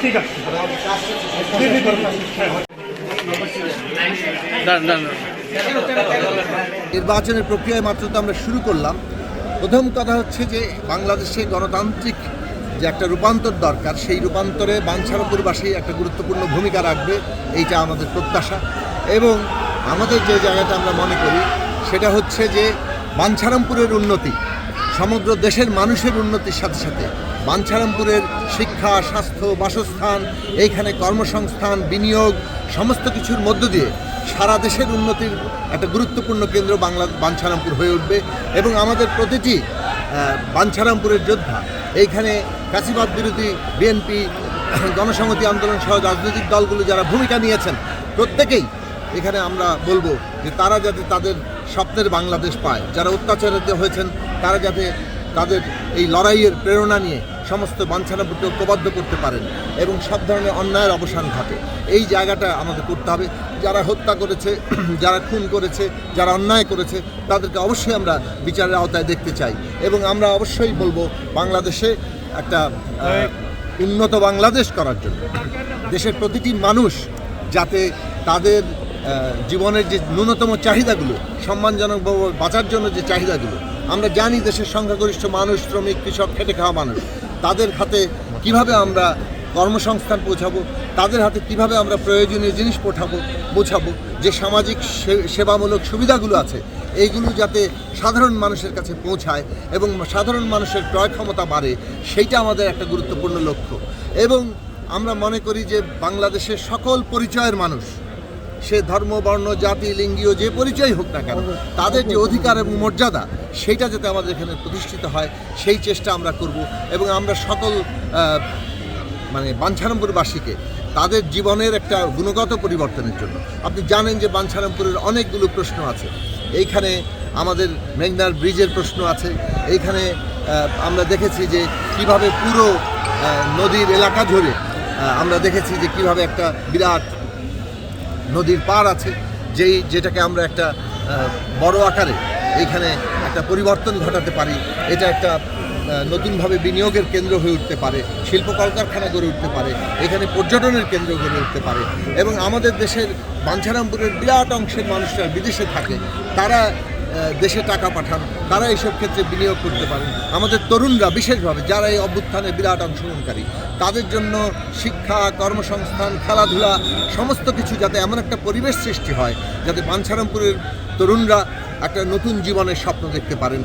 ঠিক আছে। নির্বাচনের প্রক্রিয়ায় মাত্র তো আমরা শুরু করলাম। প্রথম কথা হচ্ছে যে বাংলাদেশে গণতান্ত্রিক যে একটা রূপান্তর দরকার, সেই রূপান্তরে বাঞ্ছারামপুরবাসী একটা গুরুত্বপূর্ণ ভূমিকা রাখবে, এইটা আমাদের প্রত্যাশা। এবং আমাদের যে জায়গাটা আমরা মনে করি সেটা হচ্ছে যে বাঞ্ছারামপুরের উন্নতি সমগ্র দেশের মানুষের উন্নতির সাথে সাথে বাঞ্ছারামপুরের শিক্ষা, স্বাস্থ্য, বাসস্থান, এইখানে কর্মসংস্থান, বিনিয়োগ সমস্ত কিছুর মধ্য দিয়ে সারা দেশের উন্নতির একটা গুরুত্বপূর্ণ কেন্দ্র বাঞ্ছারামপুর হয়ে উঠবে। এবং আমাদের প্রতিটি বাঞ্ছারামপুরের যোদ্ধা এইখানে ফ্যাসিবাদ বিরোধী বিএনপি, গণসংহতি আন্দোলন সহ রাজনৈতিক দলগুলো যারা ভূমিকা নিয়েছেন, প্রত্যেকেই এখানে আমরা বলবো যে তারা যাতে তাদের স্বপ্নের বাংলাদেশ পায়, যারা অত্যাচারিত হয়েছেন তারা যাতে তাদের এই লড়াইয়ের প্রেরণা নিয়ে সমস্ত বাঞ্ছারামপুরকে ঐক্যবদ্ধ করতে পারেন এবং সব ধরনের অন্যায়ের অবসান ঘটে। এই জায়গাটা আমাদের করতে হবে। যারা হত্যা করেছে, যারা খুন করেছে, যারা অন্যায় করেছে, তাদেরকে অবশ্যই আমরা বিচারের আওতায় দেখতে চাই। এবং আমরা অবশ্যই বলবো বাংলাদেশে একটা উন্নত বাংলাদেশ করার জন্য দেশের প্রতিটি মানুষ যাতে তাদের জীবনের যে ন্যূনতম চাহিদাগুলো, সম্মানজনকভাবে বাঁচার জন্য যে চাহিদাগুলো, আমরা জানি দেশের সংখ্যাগরিষ্ঠ মানুষ শ্রমিক, কৃষক, খেটে খাওয়া মানুষ, তাদের হাতে কিভাবে আমরা কর্মসংস্থান পৌঁছাবো, তাদের হাতে কিভাবে আমরা প্রয়োজনীয় জিনিস পৌঁছাবো, যে সামাজিক সেবামূলক সুবিধাগুলো আছে এইগুলো যাতে সাধারণ মানুষের কাছে পৌঁছায় এবং সাধারণ মানুষের ক্রয় ক্ষমতা বাড়ে, সেইটা আমাদের একটা গুরুত্বপূর্ণ লক্ষ্য। এবং আমরা মনে করি যে বাংলাদেশের সকল পরিচয়ের মানুষ, সে ধর্ম, বর্ণ, জাতি, লিঙ্গীয় যে পরিচয় হোক না কেন, তাদের যে অধিকার এবং মর্যাদা সেইটা যাতে আমাদের এখানে প্রতিষ্ঠিত হয়, সেই চেষ্টা আমরা করব। এবং আমরা সকল বাঞ্ছারামপুরবাসীকে তাদের জীবনের একটা গুণগত পরিবর্তনের জন্য, আপনি জানেন যে বাঞ্ছারামপুরের অনেকগুলো প্রশ্ন আছে। এইখানে আমাদের মেঘনার ব্রিজের প্রশ্ন আছে। এইখানে আমরা দেখেছি যে কিভাবে পুরো নদীর এলাকা জুড়ে আমরা দেখেছি যে কিভাবে একটা বিরাট নদীর পাড় আছে, যেটাকে আমরা একটা বড় আকারে এইখানে একটা পরিবর্তন ঘটাতে পারি। এটা একটা নতুনভাবে বিনিয়োগের কেন্দ্র হয়ে উঠতে পারে, শিল্প কলকারখানা গড়ে উঠতে পারে, এখানে পর্যটনের কেন্দ্র গড়ে উঠতে পারে। এবং আমাদের দেশের বাঞ্ছারামপুরের বিরাট অংশের মানুষরা বিদেশে থাকে, তারা দেশে টাকা পাঠান, তারা এইসব ক্ষেত্রে বিনিয়োগ করতে পারেন। আমাদের তরুণরা বিশেষভাবে যারা এই অভ্যুত্থানে বিরাট অংশগ্রহণকারী, তাদের জন্য শিক্ষা, কর্মসংস্থান, খেলাধুলা সমস্ত কিছু যাতে এমন একটা পরিবেশ সৃষ্টি হয় যাতে বাঞ্ছারামপুরের তরুণরা একটা নতুন জীবনের স্বপ্ন দেখতে পারেন।